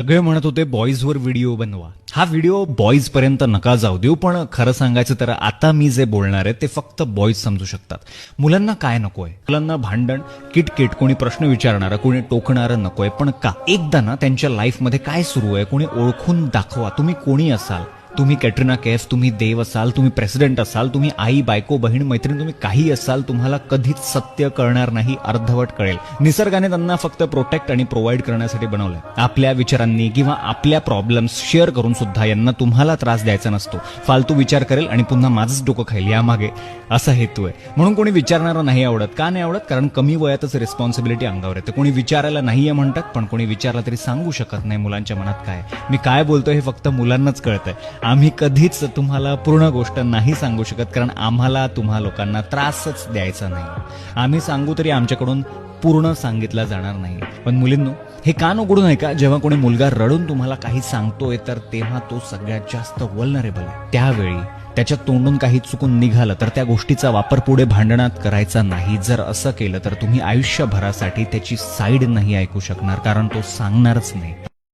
सगळे म्हणत होते बॉईजवर व्हिडिओ बनवा. हा व्हिडिओ बॉईज पर्यंत नका जाऊ देऊ, पण खरं सांगायचं तर आता मी जे बोलणार आहे ते फक्त बॉईज समजू शकतात. मुलांना काय नकोय? मुलांना भांडण, किटकिट, कोणी प्रश्न विचारणारं, कोणी टोकणारं नकोय. पण का? एकदा ना त्यांच्या लाईफमध्ये काय सुरू आहे कोणी ओळखून दाखवा. तुम्ही कोणी असाल, तुम्ही कॅटरीना कैफ, तुम्ही देव असाल, तुम्ही प्रेसिडेंट असाल, तुम्ही आई, बायको, बहीण, मैत्रीण, तुम्ही काही असाल, तुम्हाला कधीच सत्य कळणार नाही, अर्धवट कळेल. निसर्गाने त्यांना फक्त प्रोटेक्ट आणि प्रोव्हाइड करण्यासाठी बनवलंय. आपल्या विचारांनी किंवा आपल्या प्रॉब्लेम्स शेअर करून सुद्धा यांना तुम्हाला त्रास द्यायचा नसतो. फालतू विचार करेल आणि पुन्हा माझंच डोकं खाईल, यामागे असा हेतू आहे. म्हणून कोणी विचारणारं नाही आवडत. का नाही आवडत? कारण कमी वयातच रिस्पॉन्सिबिलिटी अंगावर येते. कोणी विचारायला नाहीये म्हणतात, पण कोणी विचारला तरी सांगू शकत नाही मुलांच्या मनात काय. मी काय बोलतोय हे फक्त मुलांनाच कळतंय. आम्ही कधीच तुम्हाला पूर्ण गोष्ट नाही सांगू शकत, कारण आम्हाला तुम्हा लोकांना त्रासच द्यायचा नाही. आम्ही सांगू तरी आमच्याकडून पूर्ण सांगितलं जाणार नाही. पण मुलींनो, हे कान उघडून ऐका. जेव्हा कोणी मुलगा रडून तुम्हाला काही सांगतोय तर तेव्हा तो सगळ्यात जास्त वल्नरेबल आहे. त्यावेळी त्याच्या तोंडून काही चुकून निघालं तर त्या गोष्टीचा वापर पुढे भांडणात करायचा नाही. जर असं केलं तर तुम्ही आयुष्यभरासाठी त्याची साईड नाही ऐकू शकणार, कारण तो सांगणारच नाही.